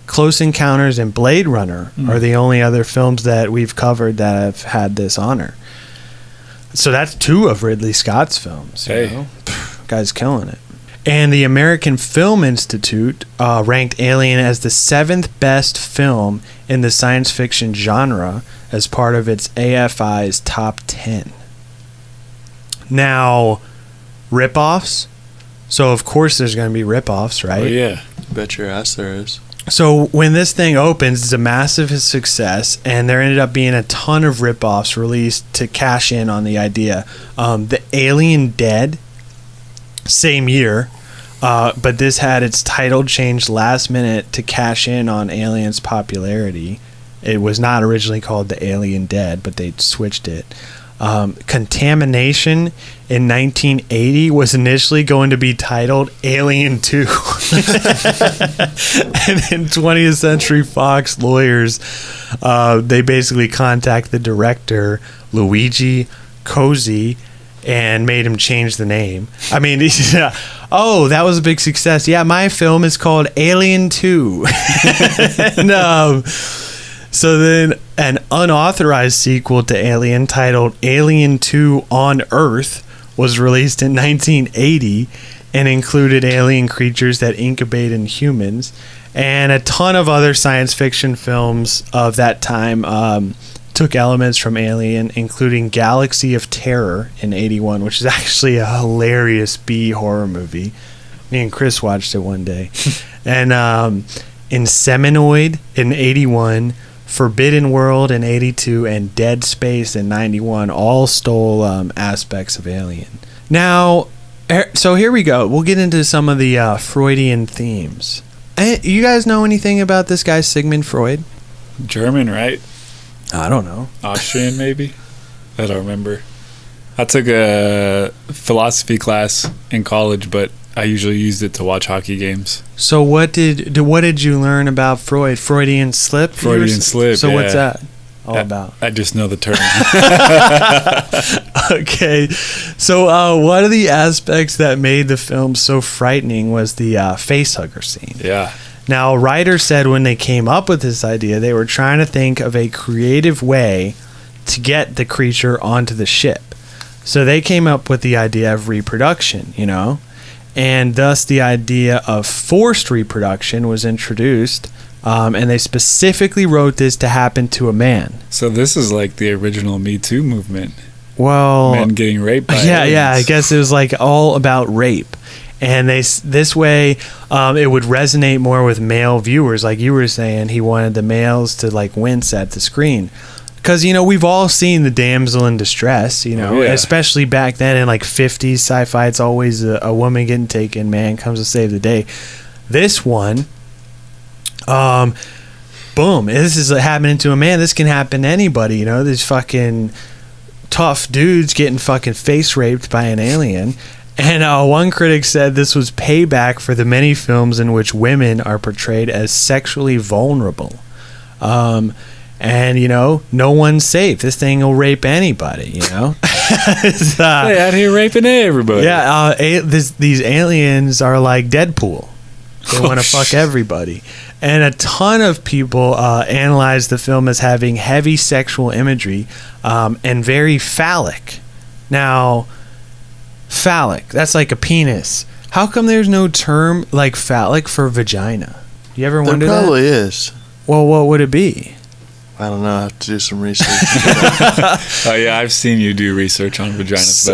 Close Encounters, and Blade Runner are the only other films that we've covered that have had this honor. So that's 2 of Ridley Scott's films. You know? Guy's killing it. And the American Film Institute ranked Alien as the 7th best film in the science fiction genre as part of its AFI's top 10. Now, rip-offs. So, of course, there's going to be rip-offs, right? Oh, yeah. Bet your ass there is. So, when this thing opens, it's a massive success, and there ended up being a ton of rip-offs released to cash in on the idea. The Alien Dead, same year, but this had its title changed last minute to cash in on Alien's popularity. It was not originally called The Alien Dead, but they switched it. Contamination in 1980 was initially going to be titled Alien 2. And then 20th Century Fox lawyers, they basically contact the director, Luigi Cozzi, and made him change the name. I mean, oh, that was a big success. Yeah, my film is called Alien 2. And, so then an unauthorized sequel to Alien titled Alien 2 on Earth was released in 1980 and included alien creatures that incubate in humans. And a ton of other science fiction films of that time took elements from Alien, including Galaxy of Terror in 81, which is actually a hilarious B horror movie. Me and Chris watched it one day. And Inseminoid in 81, Forbidden World in 82, and Dead Space in 91 all stole aspects of Alien. Now, so here we go. We'll get into some of the Freudian themes. You guys know anything about this guy Sigmund Freud? German, right? I don't know. Austrian, maybe? I don't remember. I took a philosophy class in college, but I usually used it to watch hockey games. So what did you learn about Freud? Freudian slip? Freudian slip, So yeah. what's that all about? I just know the term. Okay. So one of the aspects that made the film so frightening was the facehugger scene. Yeah. Now, a writer said when they came up with this idea, they were trying to think of a creative way to get the creature onto the ship. So they came up with the idea of reproduction, you know? And thus the idea of forced reproduction was introduced, and they specifically wrote this to happen to a man. So this is like the original Me Too movement. Well, Men getting raped by yeah, aliens. I guess it was like all about rape. And this way, it would resonate more with male viewers. Like you were saying, he wanted the males to like wince at the screen. Because, you know, we've all seen the damsel in distress, you know, especially back then in like 50s sci-fi. It's always a woman getting taken, man comes to save the day. This one, boom, this is happening to a man. This can happen to anybody, you know, these fucking tough dudes getting fucking face raped by an alien. And one critic said this was payback for the many films in which women are portrayed as sexually vulnerable. And, no one's safe. This thing will rape anybody, They out here raping everybody. Yeah, these aliens are like Deadpool. They want to fuck everybody. And a ton of people analyze the film as having heavy sexual imagery and very phallic. Now, phallic, that's like a penis. How come there's no term like phallic for vagina? You ever wonder that? There probably is. Well, what would it be? I don't know. I have to do some research. Oh, yeah, I've seen you do research on vaginas.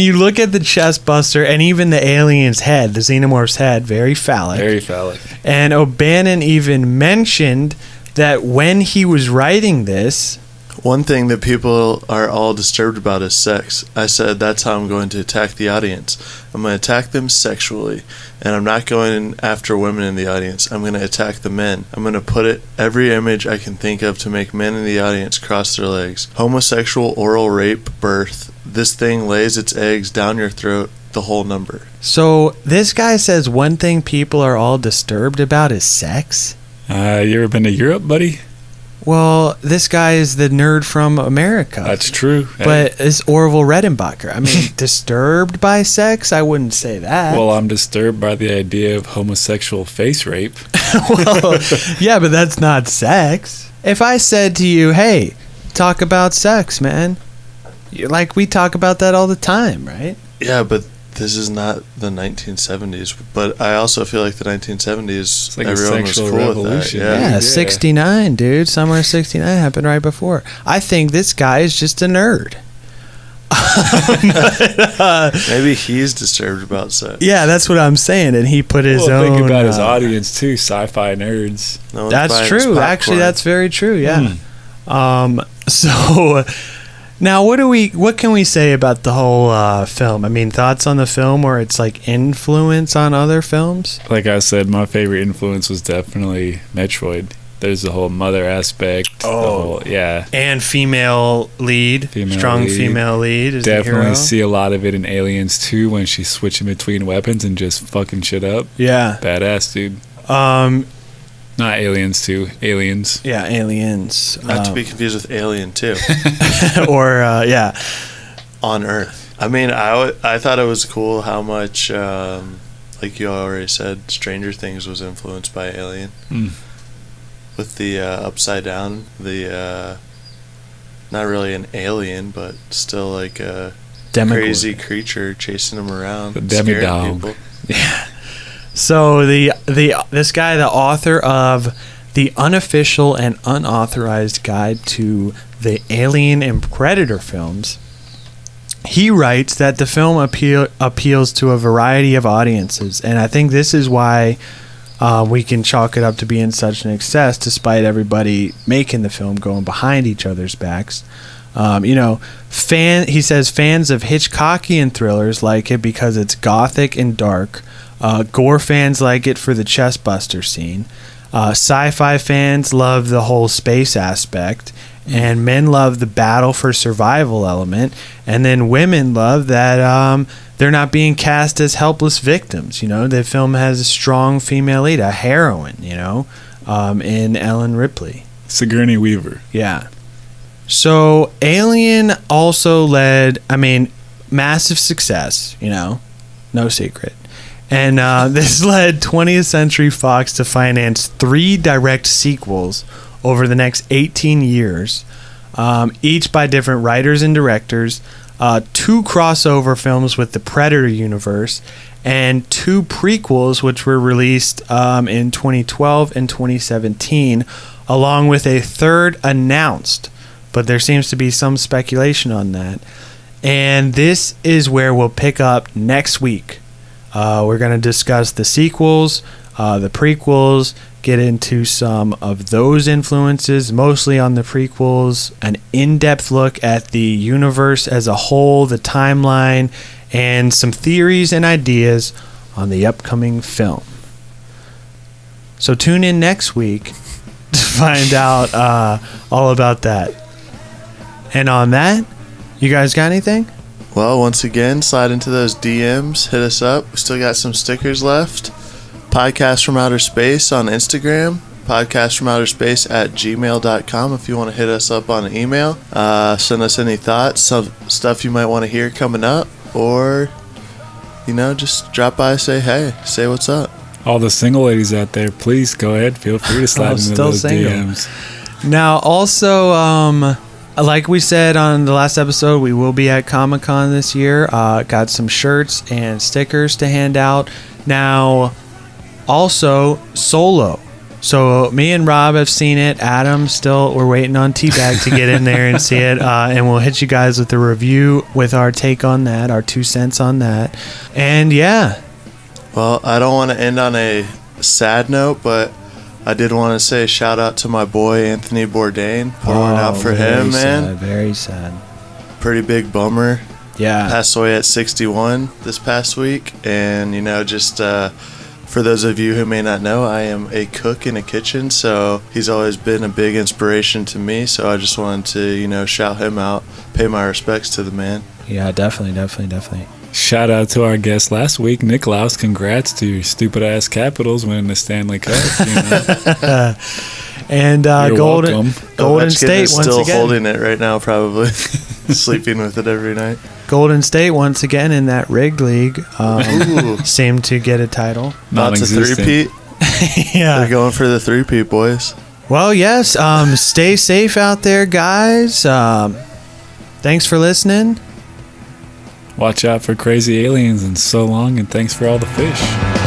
You look at the chest buster and even the alien's head, the xenomorph's head, very phallic. Very phallic. And O'Bannon even mentioned that when he was writing this... One thing that people are all disturbed about is sex. I said that's how I'm going to attack the audience. I'm going to attack them sexually. And I'm not going after women in the audience. I'm going to attack the men. I'm going to put every image I can think of to make men in the audience cross their legs. Homosexual oral rape, birth. This thing lays its eggs down your throat, the whole number. So this guy says one thing people are all disturbed about is sex? You ever been to Europe, buddy? Well, this guy is the nerd from America. That's true. But it's Orville Redenbacher. I mean, disturbed by sex? I wouldn't say that. Well, I'm disturbed by the idea of homosexual face rape. Well, yeah, but that's not sex. If I said to you, hey, talk about sex, man. Like, we talk about that all the time, right? Yeah, but this is not the 1970s. But I also feel like the 1970s, like everyone was cool with that. Yeah, 69, dude. Summer of 69 happened right before. I think this guy is just a nerd. Maybe he's disturbed about sex. Yeah, that's what I'm saying. And he put his own... think about his audience, too. Sci-fi nerds. No, that's true. Actually, that's very true, yeah. So... Now, what can we say about the whole film? I mean, thoughts on the film or its like influence on other films? Like I said, my favorite influence was definitely Metroid. There's the whole mother aspect. And female lead. Female lead is definitely the hero. See a lot of it in Aliens 2 when she's switching between weapons and just fucking shit up. Yeah. Badass, dude. Not Aliens 2, Aliens. Yeah, Aliens. Not to be confused with Alien 2. On Earth. I mean, I thought it was cool how much, like you already said, Stranger Things was influenced by Alien. With the upside down, the not really an alien, but still like a crazy creature chasing them around, the demigod people. Yeah. So this guy, the author of the unofficial and unauthorized guide to the Alien and Predator films, he writes that the film appeals to a variety of audiences, and I think this is why we can chalk it up to being such an success, despite everybody making the film going behind each other's backs. He says fans of Hitchcockian thrillers like it because it's gothic and dark. Gore fans like it for the chest buster scene. Sci-fi fans love the whole space aspect, and men love the battle for survival element, and then women love that they're not being cast as helpless victims. The film has a strong female lead, a heroine, in Ellen Ripley. Sigourney Weaver. Yeah. So Alien also led, massive success, no secret. And this led 20th Century Fox to finance 3 direct sequels over the next 18 years, each by different writers and directors, 2 crossover films with the Predator universe, and 2 prequels which were released in 2012 and 2017, along with a 3rd announced, but there seems to be some speculation on that. And this is where we'll pick up next week. We're going to discuss the sequels, the prequels, get into some of those influences, mostly on the prequels, an in-depth look at the universe as a whole, the timeline, and some theories and ideas on the upcoming film. So tune in next week to find out all about that. And on that, you guys got anything? Well, once again, slide into those DMs, hit us up. We still got some stickers left. Podcast from Outer Space on Instagram. podcastfromouterspace@gmail.com if you want to hit us up on an email. Send us any thoughts, some stuff you might want to hear coming up, or, just drop by, say hey, say what's up. All the single ladies out there, please go ahead. Feel free to slide into those DMs. Now, also, like we said on the last episode, we will be at Comic-Con this year. Got some shirts and stickers to hand out. Now, also, Solo. So me and Rob have seen it. Adam, still, we're waiting on Teabag to get in there and see it. And we'll hit you guys with a review with our take on that, our 2 cents on that. And yeah. Well, I don't want to end on a sad note, but I did want to say shout out to my boy Anthony Bourdain. Pouring out for him, man. Very sad. Pretty big bummer. Yeah. Passed away at 61 this past week. And, for those of you who may not know, I am a cook in a kitchen, so he's always been a big inspiration to me. So I just wanted to, shout him out, pay my respects to the man. Yeah, definitely. Shout out to our guest last week, Niklaus. Congrats to your stupid ass Capitals winning the Stanley Cup. And Golden State is once still again holding it right now, probably sleeping with it every night. Golden State once again in that rigged league seemed to get a title. Lots of three-peat. Yeah, they're going for the three-peat, boys. Well, yes. Stay safe out there, guys. Thanks for listening. Watch out for crazy aliens, and so long, and thanks for all the fish.